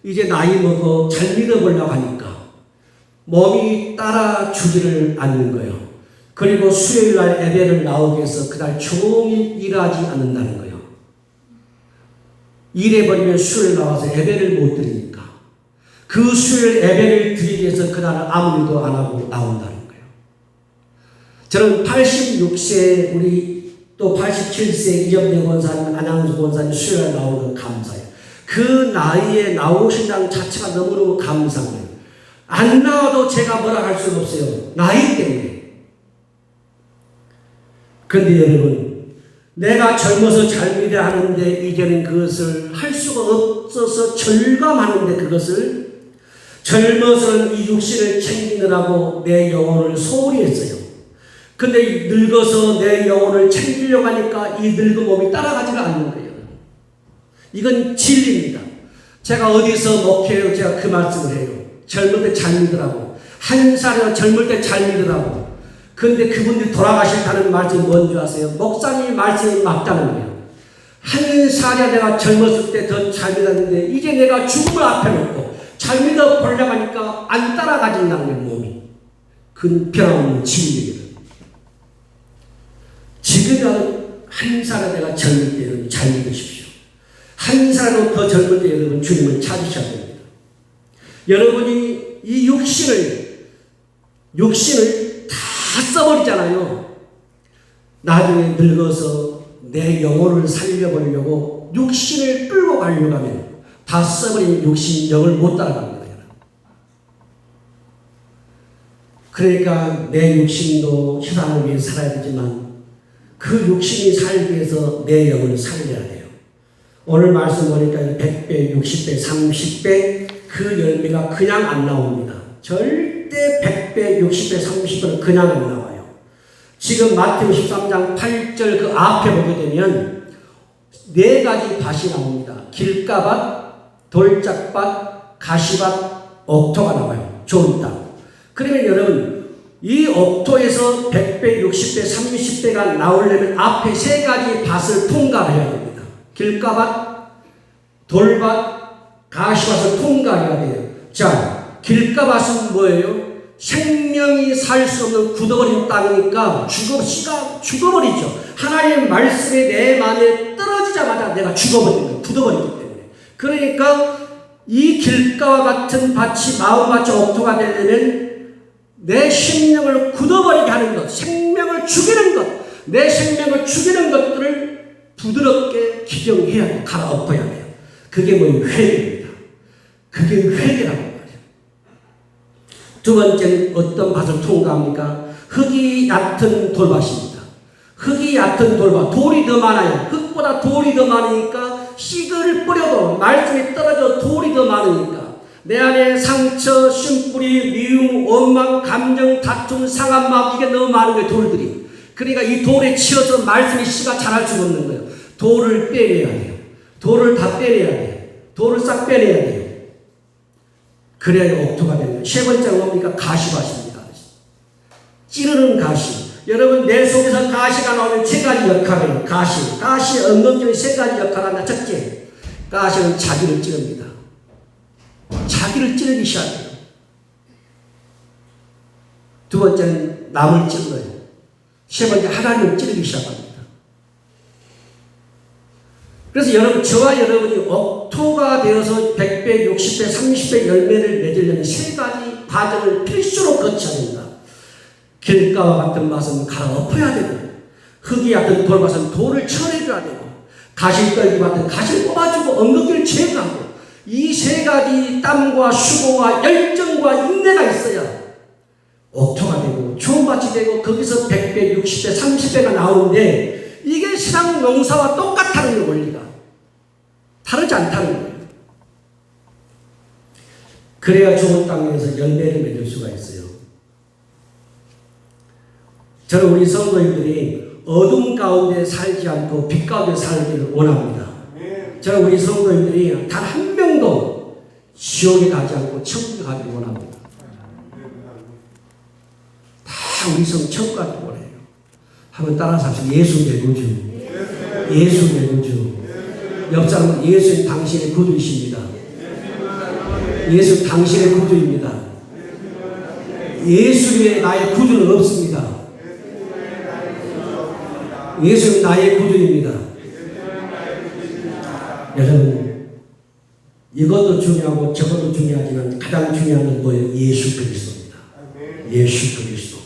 S1: 이제 나이 먹어 잘 믿어보려고 하니까 몸이 따라주지를 않는 거예요. 그리고 수요일날 예배를 나오기 위해서 그날 종일 일하지 않는다는 거예요. 일해버리면 수요일 나와서 예배를 못 드리니까 그 수요일 예배를 드리기 위해서 그날은 아무 일도 안 하고 나온다는 거예요. 저는 86세 우리 또 87세 이정대 권사님, 안항수 권사님 수요일 나오는 감사해요. 그 나이에 나오신다는 자체가 너무너무 감사해요. 안 나와도 제가 뭐라 할 수가 없어요. 나이 때문에. 그런데 여러분, 내가 젊어서 잘 믿어야 하는데 이제는 그것을 할 수가 없어서 절감하는데 그것을 젊어서는 이 육신을 챙기느라고 내 영혼을 소홀히 했어요. 근데 늙어서 내 영혼을 챙기려고 하니까 이 늙은 몸이 따라가지가 않는 거예요. 이건 진리입니다. 제가 어디서 목회해요? 제가 그 말씀을 해요. 젊을 때 잘 믿으라고. 한 살이나 젊을 때 잘 믿으라고. 근데 그분들이 돌아가신다는 말씀이 뭔지 아세요? 목사님 말씀이 맞다는 거예요. 한 살이야 내가 젊었을 때 더 잘 믿었는데 이제 내가 죽음을 앞에 놓고 잘 믿어보려고 하니까 안 따라가진다는 거예요, 몸이. 그건 변함없는 진리예요. 지금이라도 한 살에 내가 젊을 때 여러분 잘 믿으십시오. 한 살도 더 젊을 때 여러분 주님을 찾으셔야 됩니다. 여러분이 이 육신을 다 써버리잖아요. 나중에 늙어서 내 영혼을 살려보려고 육신을 끌고 가려고 하면 다 써버린 육신 영을 못 따라갑니다. 그러니까 내 육신도 세상을 위해 살아야 되지만 그 육신이 살기 위해서 내 영을 살려야 돼요. 오늘 말씀 보니까 100배, 60배, 30배 그 열매가 그냥 안 나옵니다. 절대 100배, 60배, 30배는 그냥 안 나와요. 지금 마태오 13장 8절 그 앞에 보게 되면 네 가지 밭이 나옵니다. 길가밭, 돌짝밭, 가시밭, 옥토가 나와요. 좋은 땅. 그러면 여러분 이 옥토에서 100배, 60배, 30배가 나오려면 앞에 세 가지 밭을 통과해야 됩니다. 길가밭, 돌밭, 가시밭을 통과해야 돼요. 자, 길가밭은 뭐예요? 생명이 살 수 없는 굳어버린 땅이니까 씨가 죽어버리죠. 하나님의 말씀이 내 마음에 떨어지자마자 내가 죽어버리는 거예요. 굳어버리기 때문에. 그러니까 이 길가와 같은 밭이 마음밭이 옥토가 되려면 내 생명을 굳어버리게 하는 것, 생명을 죽이는 것, 내 생명을 죽이는 것들을 부드럽게 기경해야 돼요. 갈아엎어야 돼요. 그게 뭐예요? 회개입니다. 그게 회개라고 말이에요. 두 번째는 어떤 밭을 통과합니까? 흙이 얕은 돌밭입니다. 흙이 얕은 돌밭, 돌이 더 많아요. 흙보다 돌이 더 많으니까 씨들을 뿌려도 말씀이 떨어져 돌이 더 많으니까 내 안에 상처, 심뿌리, 미움, 원망, 감정, 다툼, 상한 마음 이게 너무 많은 거예요. 돌들이. 그러니까 이 돌에 치여서 말씀이 씨가 자랄 수 없는 거예요. 돌을 빼내야 돼요. 돌을 다 빼내야 돼요. 돌을 싹 빼내야 돼요. 그래야 옥토가 됩니다. 세 번째가 뭡니까? 가시밭입니다. 찌르는 가시. 여러분 내 속에서 가시가 나오면 세 가지 역할이에요. 가시 엉겅퀴의 세 가지 역할을 한다. 첫째, 가시는 자기를 찌릅니다. 자기를 찌르기 시작해요. 두 번째는 남을 찔러요. 세 번째 하나님을 찌르기 시작합니다. 그래서 여러분, 저와 여러분이 옥토가 되어서 100배, 60배, 30배 열매를 맺으려면 세 가지 과정을 필수로 거쳐야 된다. 길가와 같은 밭은 갈아엎어야 되고, 흙이 얕은 돌밭은 돌을 쳐내줘야 되고, 가시떨기 밭은 가시를 뽑아주고 엉겅퀴를 제거하고, 이 세 가지 땀과 수고와 열정과 인내가 있어야 옥토가 되고 좋은 밭이 되고 거기서 100배, 60배, 30배가 나오는데 이게 세상 농사와 똑같다는 거예요. 원리가 다르지 않다는 거예요. 그래야 좋은 땅에서 열매를 맺을 수가 있어요. 저는 우리 성도님들이 어둠 가운데 살지 않고 빛 가운데 살기를 원합니다. 저는 우리 성도님들이 단 한 명도 지옥에 가지 않고 천국에 가기를 원합니다. 다 우리 성 천국 가기를 원해요. 한번 따라서 합시다. 예수 내 구주. 예수 내 구주. 옆 사람은 예수는 당신의 구주이십니다. 예수 당신의 구주입니다. 예수 외에 나의 구주는 없습니다. 예수는 나의 구주입니다. 여러분, 이것도 중요하고 저것도 중요하지만 가장 중요한 건 뭐예요? 예수 그리스도입니다. 예수 그리스도.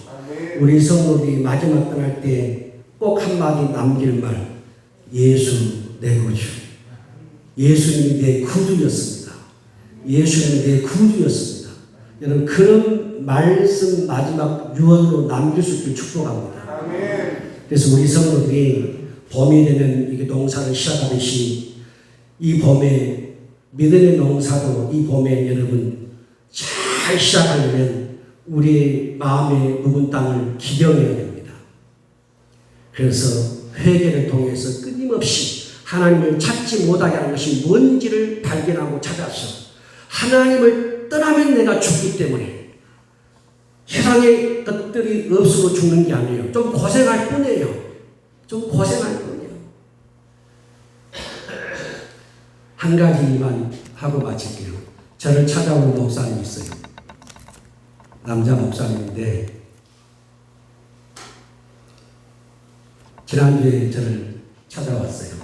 S1: 우리 성도들이 마지막 떠날 때 꼭 한마디 남길 말, 예수 내 구주. 예수님이 내 구주였습니다. 예수님이 내 구주였습니다. 여러분, 그런 말씀 마지막 유언으로 남길 수 있기를 축복합니다. 그래서 우리 성도들이 봄이 되면 이게 농사를 시작하듯이 이 봄에 믿음의 농사도 이 봄에 여러분 잘 시작하려면 우리의 마음의 묵은 땅을 기경해야 됩니다. 그래서 회개를 통해서 끊임없이 하나님을 찾지 못하게 하는 것이 뭔지를 발견하고 찾아서 하나님을 떠나면 내가 죽기 때문에 세상의 것들이 없어도 죽는 게 아니에요. 좀 고생할 뿐이에요. 좀 고생할 뿐이에요. 한 가지만 하고 마칠게요. 저를 찾아온 목사님이 있어요. 남자 목사님인데 지난주에 저를 찾아왔어요.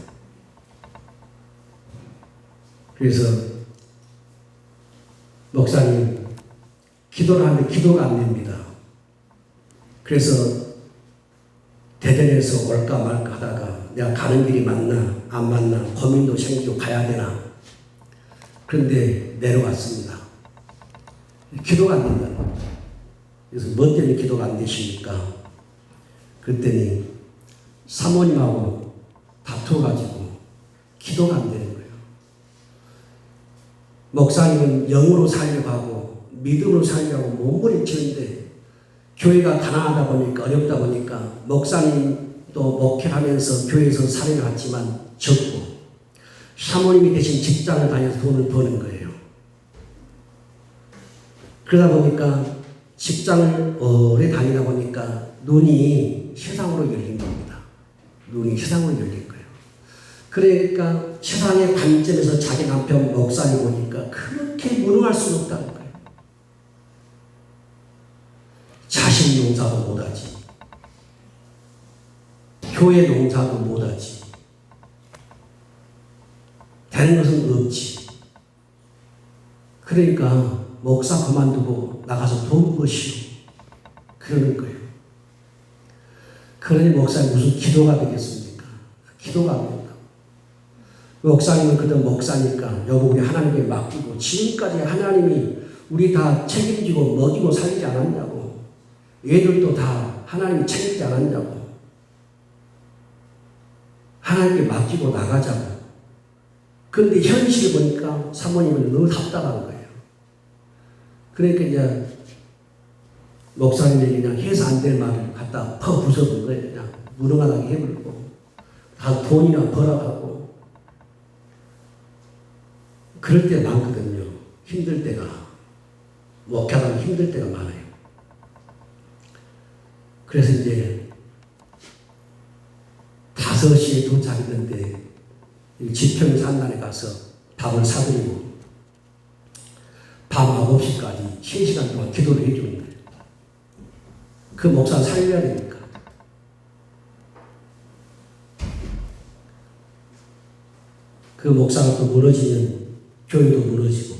S1: 그래서 목사님 기도를 하는데 기도가 안 됩니다. 그래서 대전에서 올까 말까 하다가 내가 가는 길이 맞나 안 맞나 고민도 생기고 가야 되나. 그런데 내려왔습니다. 기도가 안 된다는 거예요. 그래서 뭐 때문에 기도가 안 되십니까? 그랬더니 사모님하고 다투어가지고 기도가 안 되는 거예요. 목사님은 영으로 살려고 하고 믿음으로 살려고 몸부림치는데 교회가 가난하다 보니까 어렵다 보니까 목사님도 목회하면서 교회에서 살해를 했지만 적고 사모님이 대신 직장을 다녀서 돈을 버는 거예요. 그러다 보니까 직장을 오래 다니다 보니까 눈이 세상으로 열린 겁니다. 눈이 세상으로 열린 거예요. 그러니까 세상의 관점에서 자기 남편 목사를 보니까 그렇게 무능할 수는 없다는 거예요. 자식 농사도 못하지. 교회 농사도 못하지. 되는 것은 없지. 그러니까 목사 그만두고 나가서 돈 버시오. 그러는 거예요. 그러니 목사님 무슨 기도가 되겠습니까? 기도가 안 된다. 목사님은 그래도 목사니까 여보 우리 하나님께 맡기고 지금까지 하나님이 우리 다 책임지고 먹이고 살리지 않았냐고. 얘들도 다 하나님이 책임지지 않았냐고. 하나님께 맡기고 나가자고. 그런데 현실을 보니까 사모님은 너무 답답한 거예요. 그러니까 이제 목사님이 그냥 해서 안 될 말을 갖다 퍼 부숴본 거예요. 그냥 무능하게 해버리고 다 돈이나 벌어가고 그럴 때 많거든요. 힘들 때가 목회하다 힘들 때가 많아요. 그래서 이제 5시에 도착했는데 지평 산단에 가서 밥을 사드리고 밤 9시까지 3시간 동안 기도를 해주는 거예요. 그 목사를 살려야 되니까. 그 목사가 또 무너지면 교회도 무너지고.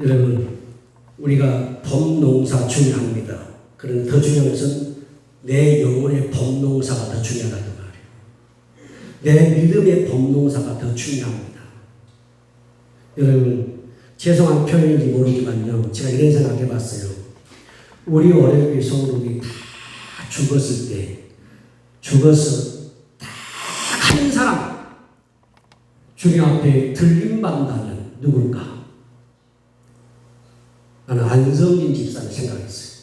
S1: 여러분, 우리가 범농사 중요합니다. 그런데 더 중요한 것은 내 영혼의 범농사가 더 중요하다는 말이에요. 내 믿음의 범농사가 더 중요합니다. 여러분, 죄송한 표현인지 모르지만요, 제가 이런 생각 해봤어요. 우리 어린이 성도들이 다 죽었을 때, 죽어서 딱 한 사람, 주님 앞에 들림받는다면 누굴까? 나는 안성진 집사를 생각했어요.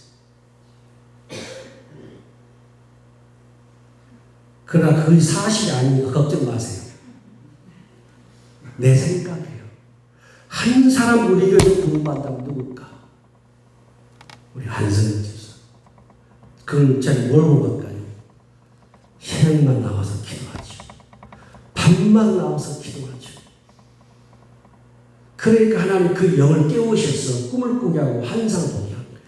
S1: 그러나 그 사실이 아니니까 걱정 마세요. 내 생각이에요. 한 사람 우리 교회에서 구원받다면 누굴까? 우리 안성진 집사. 그걸 제가 뭘 볼까요? 새벽만 나와서 기도하죠. 밤만 나와서 기도하죠. 그러니까 하나님 그 영을 깨우셔서 꿈을 꾸게 하고 환상 보게 한 거예요.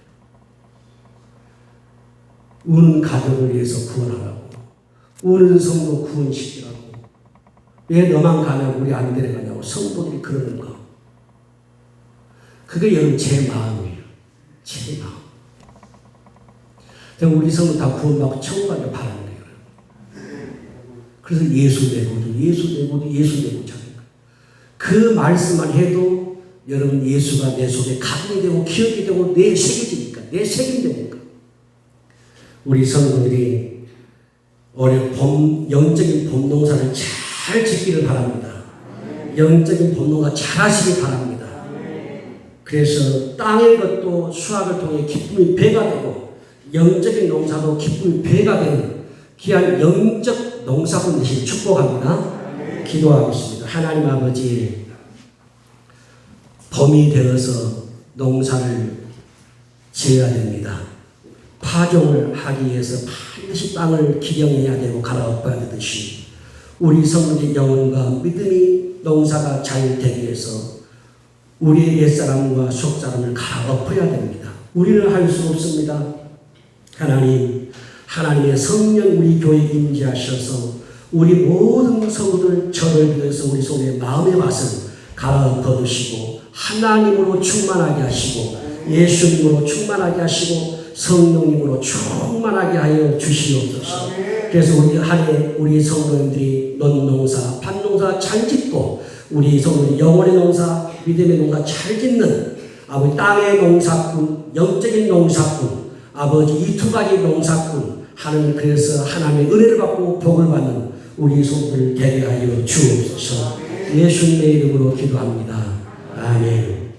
S1: 우는 가족을 위해서 구원하라고. 우는 성도 구원시키라고. 왜 너만 가냐고 우리 안 데려가냐고 성도들이 그러는 거. 그게 여러분 제 마음이에요. 제 마음. 우리 성도 다 구원받고 천국 가길 바라는 거예요. 그래서 예수 내고도 예수 내고도 예수 내고 자는 거예요. 그 말씀만 해도 여러분 예수가 내 속에 각인이 되고 기억이 되고 내 새겨지니까 내 책임되니까 우리 성도들이 영적인 범농사를 잘 짓기를 바랍니다. 영적인 범농사 잘 하시기 바랍니다. 그래서 땅의 것도 수확을 통해 기쁨이 배가 되고 영적인 농사도 기쁨이 배가 되는 귀한 영적 농사꾼 되시길 축복합니다. 기도하겠습니다. 하나님 아버지, 봄이 되어서 농사를 지어야 됩니다. 파종을 하기 위해서 반드시 땅을 기경해야 되고 갈아엎어야 되듯이 우리 성도의 영혼과 믿음이 농사가 잘 되기 위해서 우리의 옛사람과 속사람을 갈아엎어야 됩니다. 우리는 할 수 없습니다. 하나님의 성령 우리 교회에 임재하셔서 우리 모든 성도들 저를 비롯해서 우리 속의 마음의 밭을 갈아엎어 두시고 하나님으로 충만하게 하시고 예수님으로 충만하게 하시고 성령님으로 충만하게 하여 주시옵소서. 그래서 우리 한해 우리 성도님들이 논농사, 밭농사 잘 짓고 우리 성도님 영혼의 농사, 믿음의 농사 잘 짓는 아버지 땅의 농사꾼, 영적인 농사꾼, 아버지 이 두 가지 농사꾼 하나님 그래서 하나님의 은혜를 받고 복을 받는 우리 성도들 되게 하여 주옵소서. 예수님의 이름으로 기도합니다. 아멘.